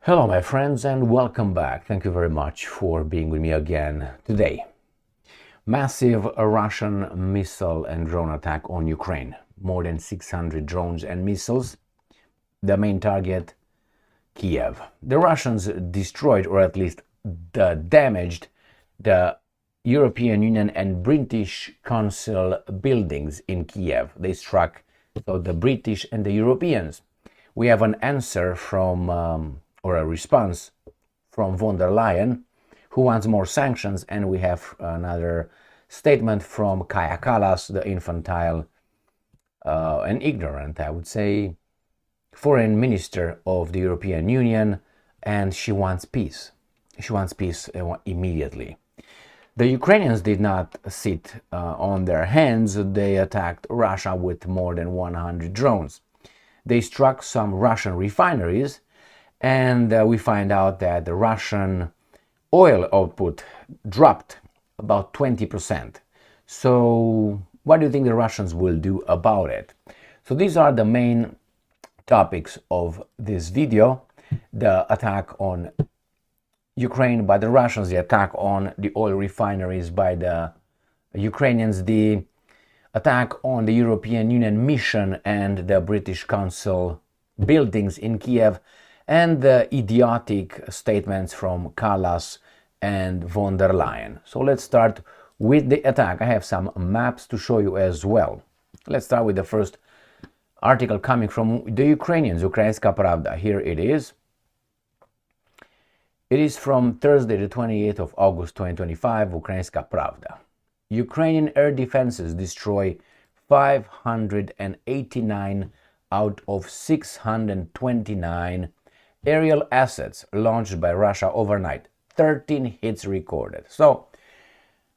Hello my friends and welcome back. Thank you very much for being with me again today. Massive Russian missile and drone attack on Ukraine. More than 600 drones and missiles. The main target, Kiev. The Russians destroyed, or at least damaged, the European Union and British Council buildings in Kiev. They struck the British and the Europeans. We have an answer from or a response from von der Leyen, who wants more sanctions, and we have another statement from Kaja Kallas, the infantile and ignorant, I would say, foreign minister of the European Union, and she wants peace. She wants peace immediately. The Ukrainians did not sit on their hands. They attacked Russia with more than 100 drones. They struck some Russian refineries, and we find out that the Russian oil output dropped about 20%. So what do you think the Russians will do about it? So these are the main topics of this video: the attack on Ukraine by the Russians, the attack on the oil refineries by the Ukrainians, the attack on the European Union mission and the British Council buildings in Kiev, and the idiotic statements from Kallas and von der Leyen. So let's start with the attack. I have some maps to show you as well. Let's start with the first article coming from the Ukrainians, Ukrainska Pravda. Here it is. It is from Thursday, the 28th of August 2025, Ukrainska Pravda. Ukrainian air defenses destroy 589 out of 629 aerial assets launched by Russia overnight. 13 hits recorded. So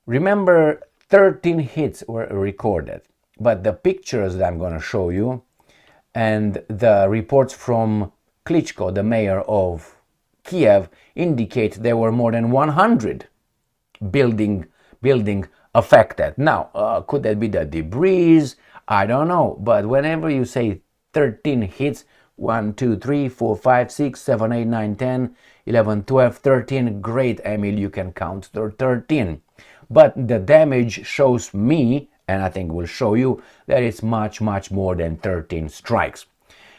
remember, 13 hits were recorded, but the pictures that I'm going to show you and the reports from Klitschko, the mayor of Kiev, indicate there were more than 100 building affected. Now, could that be the debris? I don't know, but whenever you say 13 hits, 1, 2, 3, 4, 5, 6, 7, 8, 9, 10, 11, 12, 13. Great, Emil, you can count 13. But the damage shows me, and I think will show you, that it's much more than 13 strikes.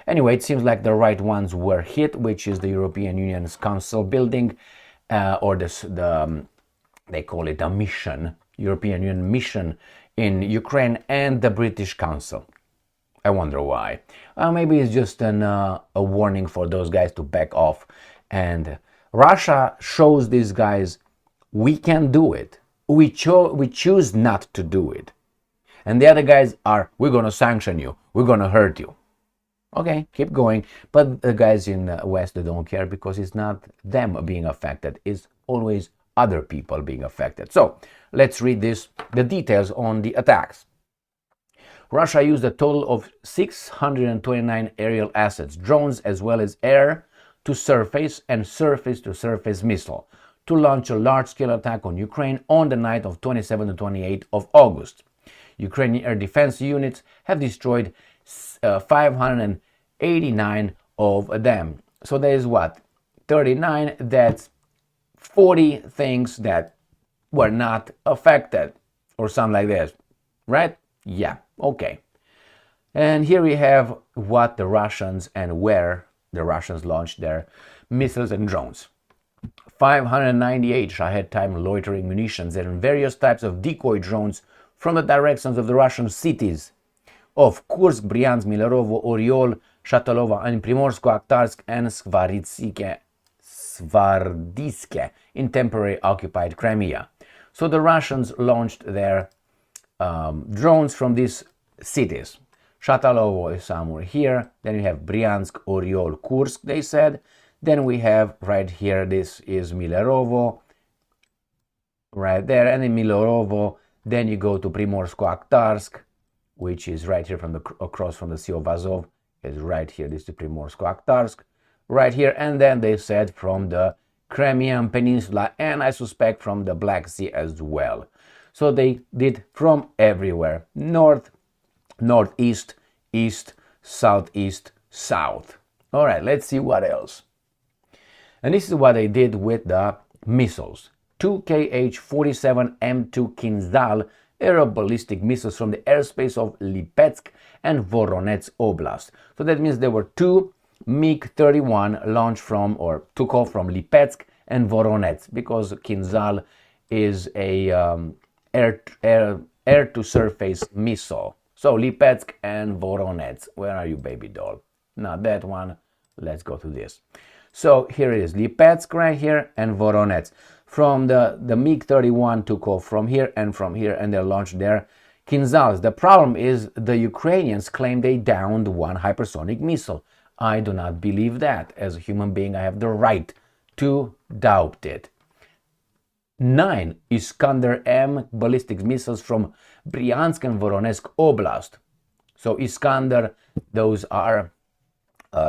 Anyway, it seems like the right ones were hit, which is the European Union's Council building, or they call it a mission, European Union mission in Ukraine, and the British Council. I wonder why. Maybe it's just a warning for those guys to back off. And Russia shows these guys, we can do it. We choose not to do it. And the other guys are, we're going to sanction you. We're going to hurt you. Okay, keep going. But the guys in the West, they don't care, because it's not them being affected. It's always other people being affected. So let's read the details on the attacks. Russia used a total of 629 aerial assets, drones as well as air-to-surface and surface-to-surface missile, to launch a large-scale attack on Ukraine on the night of 27 to 28 of August. Ukrainian air defense units have destroyed 589 of them. So there is what? 39, that's 40 things that were not affected, or something like this, right? Yeah, okay. And here we have what the Russians and where the Russians launched their missiles and drones. 598 Shahed time loitering munitions and various types of decoy drones from the directions of the Russian cities of Kursk, Bryansk, Milerovo, Oriol, Shatalova, and Primorsko-Akhtarsk and Svardiske in temporary occupied Crimea. So the Russians launched their drones from these cities. Shatalovo is somewhere here. Then you have Bryansk, Oriol, Kursk, they said. Then we have right here, this is Milerovo, right there. And in Milerovo, then you go to Primorsko-Akhtarsk, which is right here across from the Sea of Azov. Is right here, this is Primorsko-Akhtarsk, right here. And then they said from the Crimean Peninsula, and I suspect from the Black Sea as well. So they did from everywhere: north, northeast, east, southeast, south. All right, let's see what else. And this is what they did with the missiles. 2 Kh-47M2 Kinzhal aeroballistic missiles from the airspace of Lipetsk and Voronezh Oblast. So that means there were 2 MiG-31 launched from, or took off from Lipetsk and Voronezh, because Kinzhal is a air-to-surface missile. So Lipetsk and Voronezh. Where are you, baby doll? Not that one. Let's go to this. So here it is, Lipetsk right here and Voronezh. From the MiG-31 took off from here, and they launched their Kinzhals. The problem is the Ukrainians claim they downed 1 hypersonic missile. I do not believe that. As a human being, I have the right to doubt it. 9 Iskander M ballistic missiles from Bryansk and Voronezh Oblast. So Iskander, those are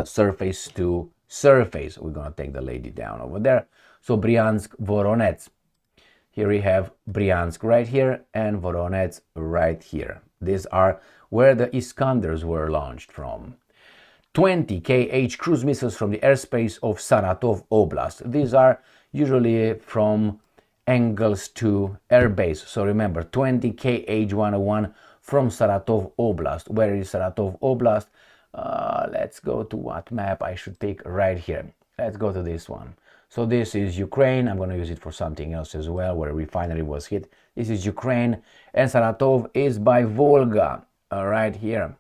surface to surface. We're going to take the lady down over there. So Bryansk, Voronezh. Here we have Bryansk right here and Voronezh right here. These are where the Iskanders were launched from. 20 Kh cruise missiles from the airspace of Saratov Oblast. These are usually from angles to airbase. So remember, 20 Kh-101 from Saratov Oblast. Where is Saratov Oblast? Let's go to what map I should pick right here. Let's go to this one. So this is Ukraine. I'm going to use it for something else as well, where a refinery was hit. This is Ukraine, and Saratov is by Volga, right here.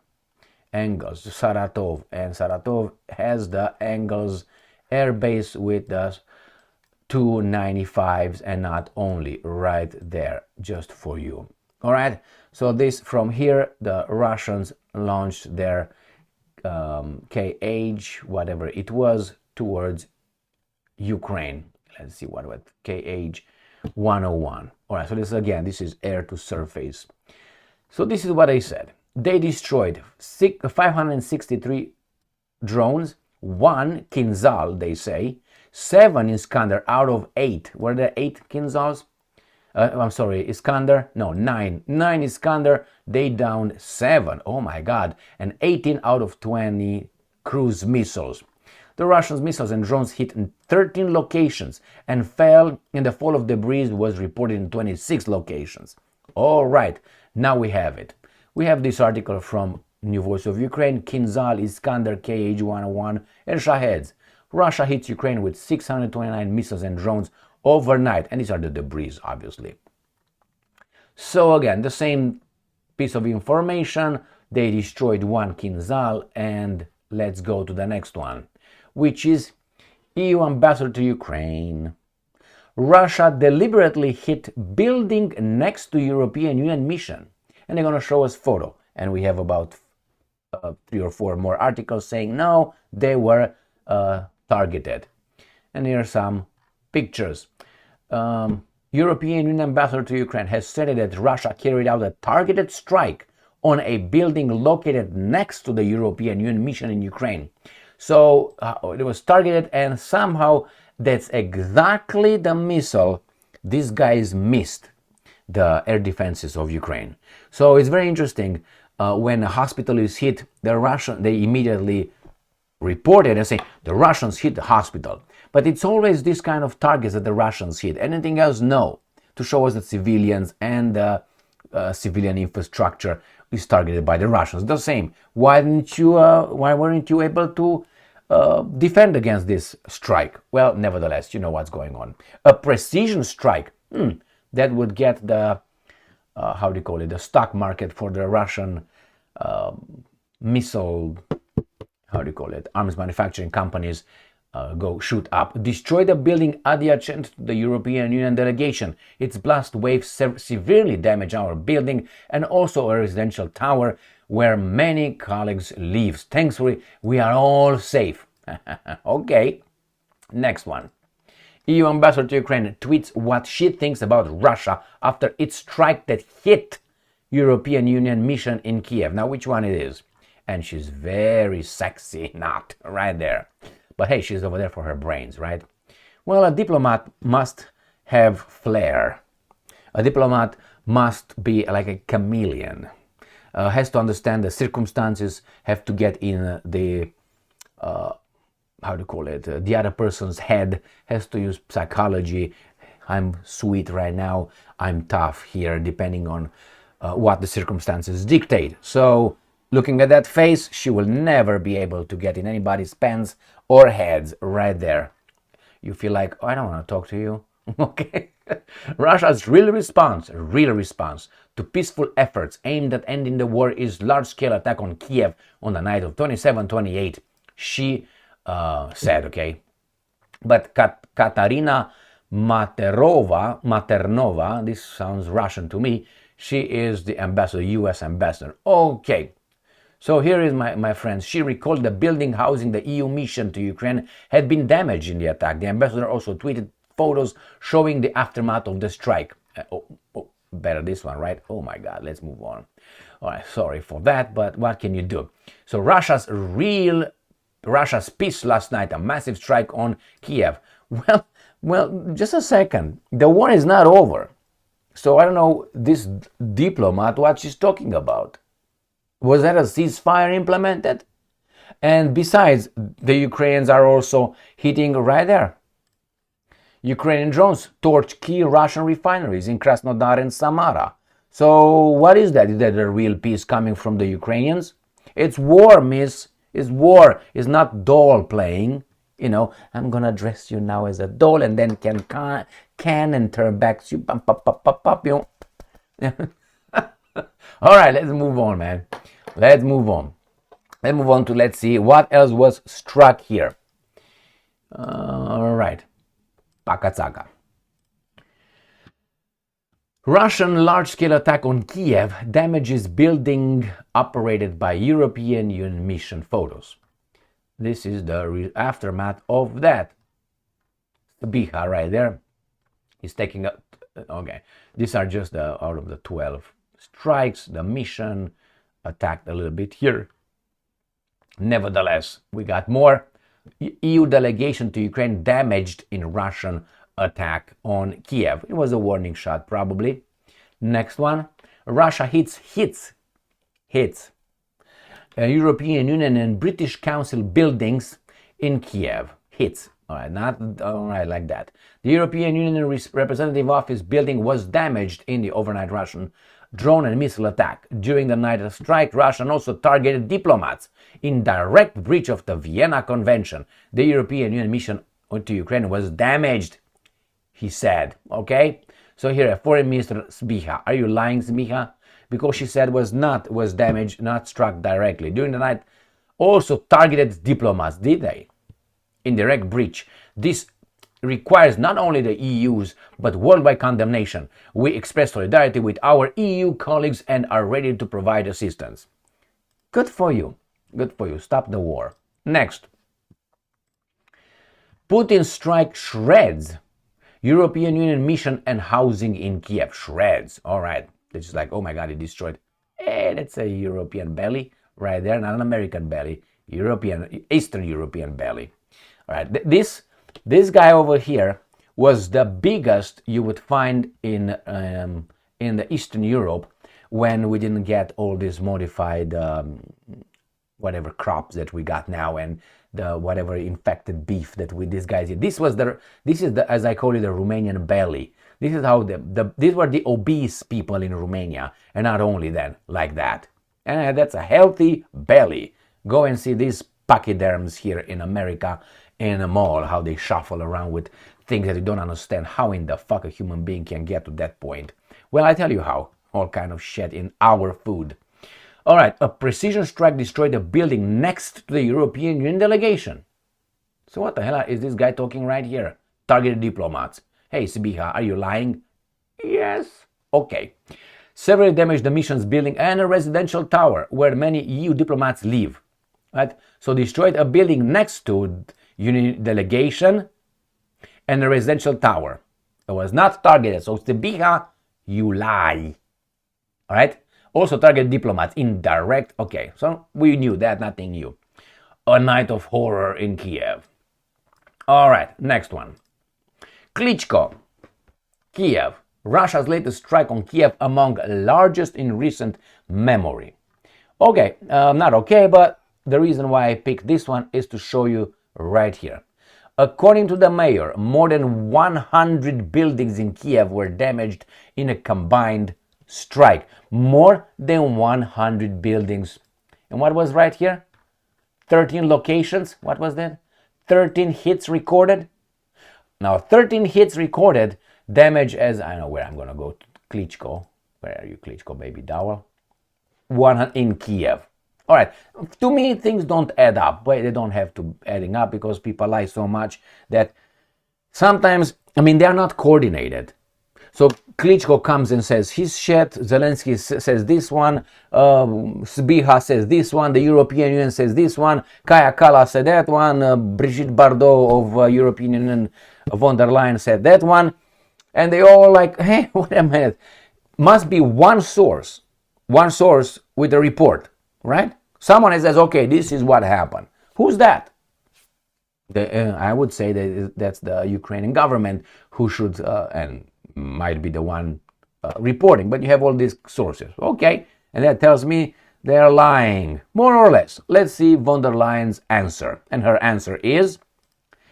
Angles, Saratov, and Saratov has the angles airbase with the 295s, and not only, right there, just for you. All right, so this from here, the Russians launched their KH, whatever it was, towards Ukraine. Let's see what KH-101. All right, so this again, this is air to surface. So this is what I said. They destroyed 563 drones, 1 Kinzhal, they say, 7 Iskander out of 8. Were there 8 Kinzhals? I'm sorry, Iskander? No, 9. 9 Iskander, they downed 7. Oh my God. And 18 out of 20 cruise missiles. The Russians' missiles and drones hit in 13 locations and fell, and the fall of debris was reported in 26 locations. All right, now we have it. We have this article from New Voice of Ukraine, Kinzhal, Iskander, Kh-101, and Shaheds. Russia hits Ukraine with 629 missiles and drones overnight, and these are the debris, obviously. So again, the same piece of information. They destroyed 1 Kinzhal, and let's go to the next one, which is EU ambassador to Ukraine. Russia deliberately hit building next to European Union mission. And they're going to show us photo. And we have about 3 or 4 more articles saying, no, they were targeted. And here are some pictures. European Union ambassador to Ukraine has said that Russia carried out a targeted strike on a building located next to the European Union mission in Ukraine. So it was targeted, and somehow that's exactly the missile these guys missed the air defenses of Ukraine. So it's very interesting. When a hospital is hit, they immediately reported and say the Russians hit the hospital. But it's always this kind of targets that the Russians hit. Anything else, no. To show us that civilians and civilian infrastructure is targeted by the Russians. The same. Why weren't you able to defend against this strike? Well, nevertheless, you know what's going on. A precision strike. That would get the the stock market for the Russian missile, arms manufacturing companies go shoot up. Destroyed a building adjacent to the European Union delegation. Its blast wave severely damaged our building and also a residential tower where many colleagues live. Thankfully, we are all safe. Okay, next one. EU ambassador to Ukraine tweets what she thinks about Russia after its strike that hit European Union mission in Kiev. Now, which one it is? And she's very sexy, not right there. But hey, she's over there for her brains, right? Well, a diplomat must have flair. A diplomat must be like a chameleon. Has to understand the circumstances, have to get in the how to call it, the other person's head, has to use psychology. I'm sweet right now, I'm tough here, depending on what the circumstances dictate. So looking at that face, she will never be able to get in anybody's pants or heads right there. You feel like, oh, I don't want to talk to you. Okay. Russia's real response to peaceful efforts aimed at ending the war is large-scale attack on Kiev on the night of 27-28, she said, okay. But Katarina Maternova, this sounds Russian to me, she is the ambassador, U.S. ambassador. Okay. So here is my friends. She recalled the building housing the EU mission to Ukraine had been damaged in the attack. The ambassador also tweeted photos showing the aftermath of the strike. Better this one, right? Oh my God, let's move on. All right, sorry for that, but what can you do? So Russia's peace last night, a massive strike on Kiev. Well, just a second. The war is not over. So I don't know this diplomat what she's talking about. Was that a ceasefire implemented? And besides, the Ukrainians are also hitting right there. Ukrainian drones torch key Russian refineries in Krasnodar and Samara. So what is that? Is that a real peace coming from the Ukrainians? It's war, miss. It's war. It's not doll playing. You know, I'm gonna dress you now as a doll and then can and turn back you. You know. All right, let's move on, man. Let's move on. Let's move on to, let's see what else was struck here. All right. Pakatsaga. Russian large-scale attack on Kiev damages building operated by European Union mission. Photos. This is the aftermath of that. Biha right there. He's taking a... Okay. These are just out of the 12 strikes. The mission attacked a little bit here. Nevertheless, we got more. EU delegation to Ukraine damaged in Russian attack on Kiev. It was a warning shot, probably. Next one. Russia hits European Union and British Council buildings in Kiev. Hits. All right, not all right like that. The European Union representative office building was damaged in the overnight Russian drone and missile attack. During the night of strike, Russia also targeted diplomats in direct breach of the Vienna Convention. The European Union mission to Ukraine was damaged, he said. Okay? So here, Foreign Minister Zbiha. Are you lying, Zbiha? Because she said was damaged, not struck directly. During the night, also targeted diplomats, did they? In direct breach. This requires not only the EU's but worldwide condemnation. We express solidarity with our EU colleagues and are ready to provide assistance. Good for you. Good for you. Stop the war. Next. Putin strike shreds European Union mission and housing in Kiev. Shreds. All right. It's just like, oh my God, it destroyed. That's a European belly right there, not an American belly. Eastern European belly. All right. This guy over here was the biggest you would find in the Eastern Europe when we didn't get all this modified whatever crops that we got now and the whatever infected beef that these guys did. This is the as I call it, the Romanian belly. This is how these were the obese people in Romania, and not only then like that. And that's a healthy belly. Go and see these pachyderms here in America in a mall, how they shuffle around with things that you don't understand. How in the fuck a human being can get to that point? Well, I tell you how. All kind of shit in our food. All right, a precision strike destroyed a building next to the European Union delegation. So what the hell is this guy talking right here? Targeted diplomats. Hey, Zbiha, are you lying? Yes. Okay. Severely damaged the mission's building and a residential tower where many EU diplomats live. Right? So destroyed a building next to Union delegation and a residential tower. It was not targeted. So Zbiha, you lie. All right. Also target diplomats indirect. Okay. So we knew that, nothing new. A night of horror in Kiev. All right. Next one. Klitschko. Kiev. Russia's latest strike on Kiev among largest in recent memory. Okay. Not okay, but the reason why I picked this one is to show you right here. According to the mayor, more than 100 buildings in Kiev were damaged in a combined strike. More than 100 buildings. And what was right here? 13 locations. What was that? 13 hits recorded. Now, 13 hits recorded, damage as, I know where I'm going to go, Klitschko. Where are you, Klitschko, baby dowel? One in Kiev. All right, to me, things don't add up, but they don't have to adding up because people lie so much that sometimes, I mean, they're not coordinated. So Klitschko comes and says his shit, Zelensky says this one, Sbiha says this one, the European Union says this one, Kaja Kallas said that one, Brigitte Bardot of European Union, von der Leyen said that one, and they all like, hey, wait a minute, must be one source with a report, right? Someone says, okay, this is what happened. Who's that? I would say that's the Ukrainian government who should, and might be the one reporting, but you have all these sources. Okay, and that tells me they're lying, more or less. Let's see von der Leyen's answer. And her answer is,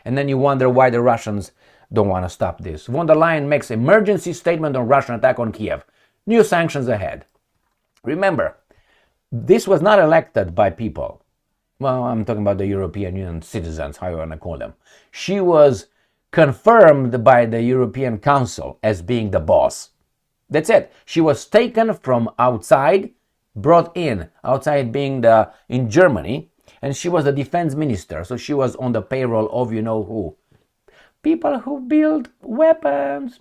and then you wonder why the Russians don't want to stop this. Von der Leyen makes emergency statement on Russian attack on Kiev. New sanctions ahead. Remember, this was not elected by people. Well, I'm talking about the European Union citizens, how you want to call them. She was confirmed by the European Council as being the boss. That's it. She was taken from outside, brought in, outside being in Germany, and she was the defense minister, so she was on the payroll of you know who. People who build weapons.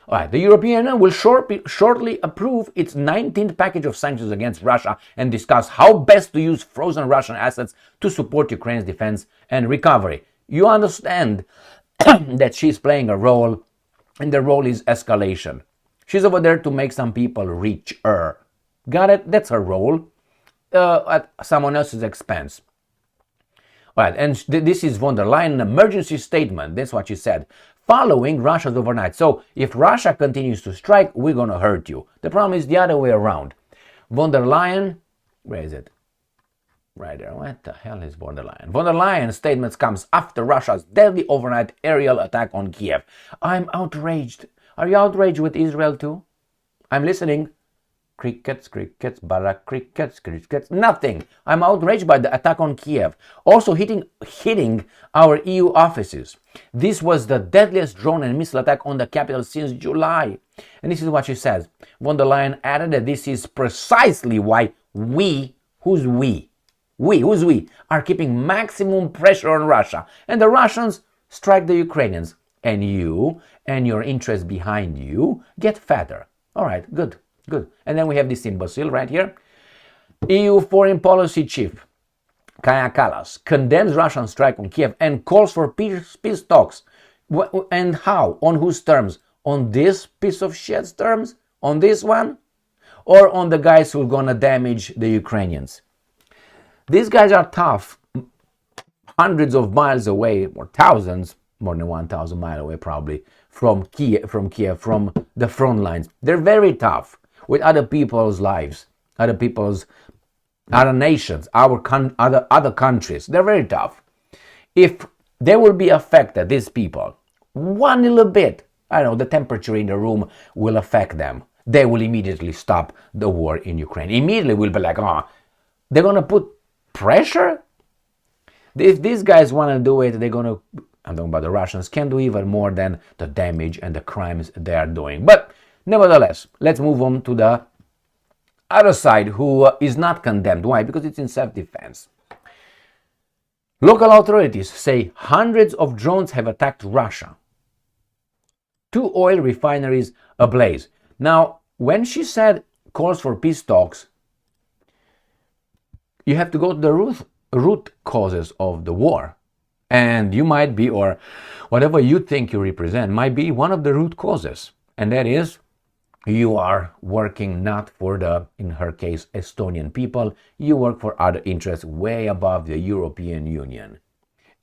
All right, the European Union will shortly approve its 19th package of sanctions against Russia and discuss how best to use frozen Russian assets to support Ukraine's defense and recovery. You understand that she's playing a role, and the role is escalation. She's over there to make some people reach her. Got it? That's her role at someone else's expense. All right, and this is von der Leyen, an emergency statement. That's what she said. Following Russia's overnight. So if Russia continues to strike, we're going to hurt you. The problem is the other way around. Von der Leyen, where is it? Right there. What the hell is von der Leyen? Von der Leyen's statements comes after Russia's deadly overnight aerial attack on Kiev. I'm outraged. Are you outraged with Israel too? I'm listening. Crickets, barak, crickets, nothing. I'm outraged by the attack on Kiev. Also hitting our EU offices. This was the deadliest drone and missile attack on the capital since July. And this is what she says. Von der Leyen added that this is precisely why who's we, are keeping maximum pressure on Russia. And the Russians strike the Ukrainians. And you, and your interests behind you, get fatter. All right, good. And then we have this imbecile right here. EU Foreign Policy Chief Kaja Kallas condemns Russian strike on Kiev and calls for peace talks. And how? On whose terms? On this piece of shit's terms? On this one? Or on the guys who are gonna damage the Ukrainians? These guys are tough, hundreds of miles away, or thousands, more than 1,000 miles away probably, from Kiev, from the front lines. They're very tough with other people's lives, other nations, other countries. They're very tough. If they will be affected, these people, one little bit, I don't know, the temperature in the room will affect them. They will immediately stop the war in Ukraine. Immediately will be like, they're going to put pressure? If these guys want to do it, they're going to, I'm talking about the Russians, can do even more than the damage and the crimes they are doing. But nevertheless, let's move on to the other side who is not condemned. Why? Because it's in self-defense. Local authorities say hundreds of drones have attacked Russia. 2 oil refineries ablaze. Now, when she said calls for peace talks, you have to go to the root causes of the war. And you might be, or whatever you think you represent, might be one of the root causes. And that is, you are working not for the, in her case, Estonian people. You work for other interests way above the European Union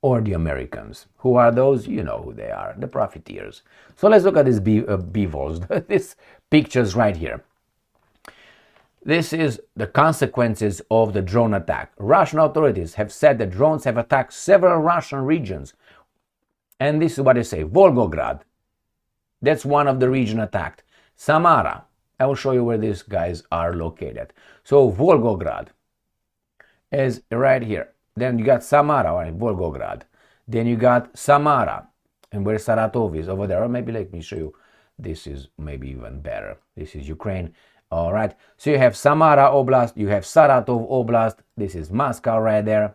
or the Americans. Who are those? You know who they are, the profiteers. So let's look at these beavers, these pictures right here. This is the consequences of the drone attack. Russian authorities have said that drones have attacked several Russian regions. And this is what they say. Volgograd, that's one of the regions attacked. Samara, I will show you where these guys are located. So Volgograd is right here. Then you got Samara, right, Volgograd. Then you got Samara, and where Saratov is over there. Or maybe let me show you. This is maybe even better. This is Ukraine. All right. So you have Samara Oblast, you have Saratov Oblast. This is Moscow right there.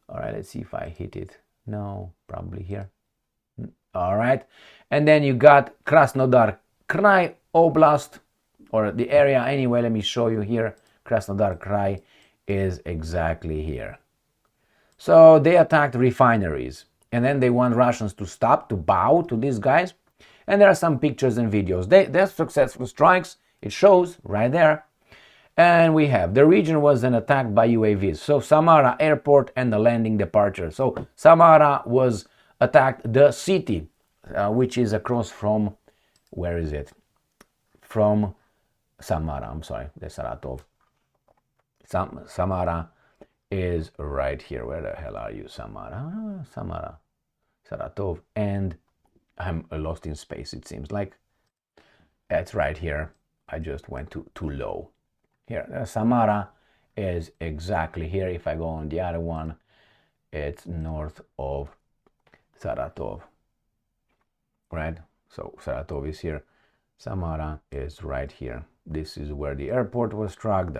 All right. Let's see if I hit it. No, probably here. All right. And then you got Krasnodar Krai Oblast, or the area anyway. Let me show you here. Krasnodar Krai is exactly here. So they attacked refineries, and then they want Russians to stop, to bow to these guys. And there are some pictures and videos. They're successful strikes. It shows right there. And we have the region was then attacked by UAVs. So Samara airport and the landing departure. So Samara was attacked, the city, which is across from, where is it? From Samara, I'm sorry, the Saratov. Samara is right here. Where the hell are you, Samara? Samara, Saratov, and I'm lost in space, it seems like. It's right here. I just went too low. Here, Samara is exactly here. If I go on the other one, it's north of Saratov, right? So Saratov is here. Samara is right here. This is where the airport was struck,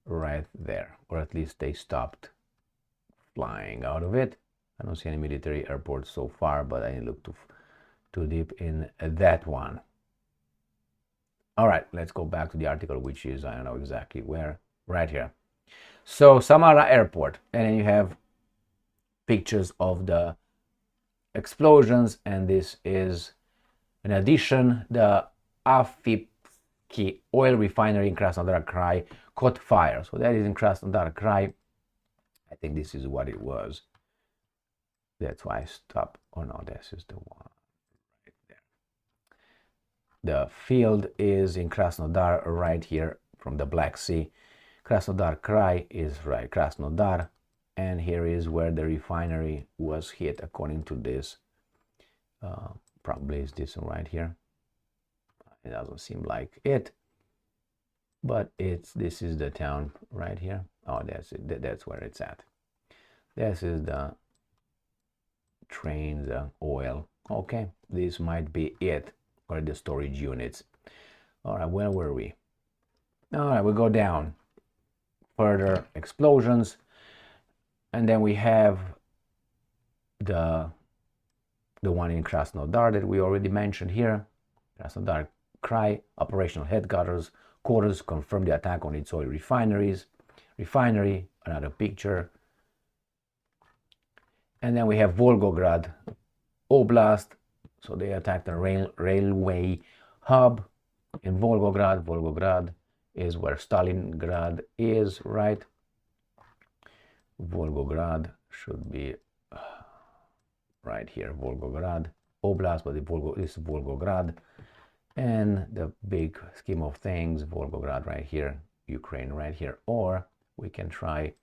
right there, or at least they stopped flying out of it. I don't see any military airports so far, but I didn't look too deep in that one. All right, let's go back to the article, which is, I don't know exactly where, right here. So Samara airport, and then you have pictures of the explosions, and this is, in addition, the Afipki oil refinery in Krasnodar Krai caught fire. So that is in Krasnodar Krai. I think this is what it was. That's why I stopped. Oh no, this is the one right there. The field is in Krasnodar, right here from the Black Sea. Krasnodar Krai is right, Krasnodar, and here is where the refinery was hit, according to this. Probably is this one right here. It doesn't seem like it, but this is the town right here. Oh, that's it. That's where it's at. This is the train, the oil. Okay, this might be it, or the storage units. All right, where were we? All right, we go down. Further explosions, and then we have the one in Krasnodar that we already mentioned here. Krasnodar Krai operational headquarters confirmed the attack on its oil refinery. Another picture. And then we have Volgograd Oblast. So they attacked a railway hub in Volgograd. Volgograd is where Stalingrad is, right? Volgograd should be right here. Volgograd Oblast, but this is Volgograd. And the big scheme of things, Volgograd right here, Ukraine right here. Or we can try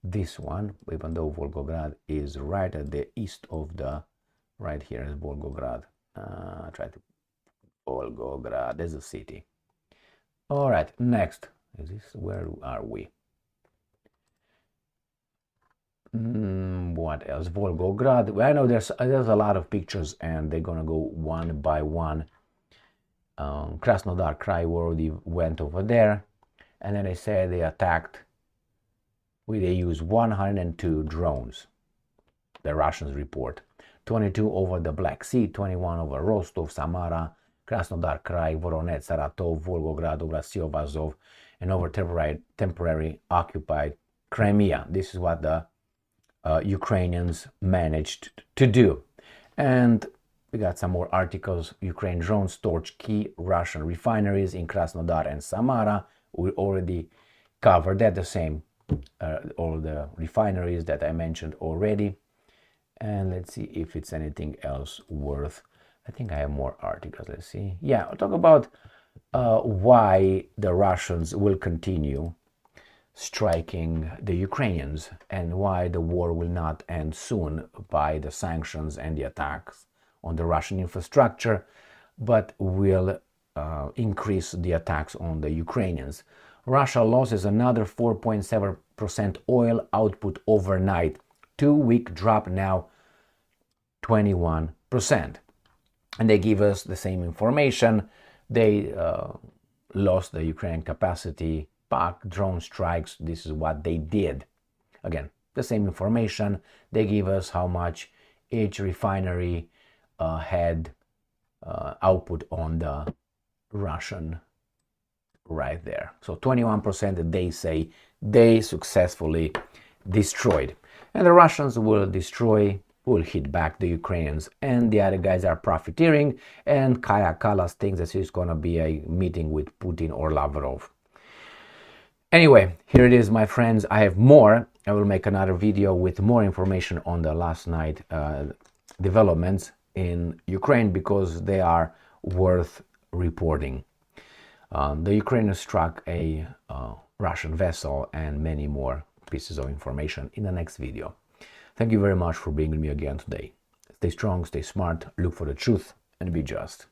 this one, even though Volgograd is right at the east of the, right here is Volgograd. Try to Volgograd, there's a city. All right, next, is this, where are we? What else? Volgograd. I know there's a lot of pictures, and they're gonna go one by one. Krasnodar Krai already went over there, and then they say they attacked. They used 102 drones. The Russians report 22 over the Black Sea, 21 over Rostov, Samara, Krasnodar Krai, Voronezh, Saratov, Volgograd, Oblast Azov, and over temporary occupied Crimea. This is what the Ukrainians managed to do. And we got some more articles. Ukraine drones torch key Russian refineries in Krasnodar and Samara. We already covered that, the same, all the refineries that I mentioned already. And let's see if it's anything else worth. I think I have more articles. Let's see. Yeah, I'll talk about why the Russians will continue striking the Ukrainians and why the war will not end soon by the sanctions and the attacks on the Russian infrastructure, but will increase the attacks on the Ukrainians. Russia loses another 4.7% oil output overnight. 2-week drop now, 21%. And they give us the same information. They lost the Ukrainian capacity, PAC, drone strikes, this is what they did. Again, the same information. They give us how much each refinery had output on the Russian right there. So 21% that they say they successfully destroyed. And the Russians will hit back the Ukrainians, and the other guys are profiteering, and Kaja Kallas thinks that there's going to be a meeting with Putin or Lavrov. Anyway, here it is, my friends. I have more. I will make another video with more information on the last night developments in Ukraine, because they are worth reporting. The Ukrainians struck a Russian vessel, and many more pieces of information in the next video. Thank you very much for being with me again today. Stay strong, stay smart, look for the truth, and be just.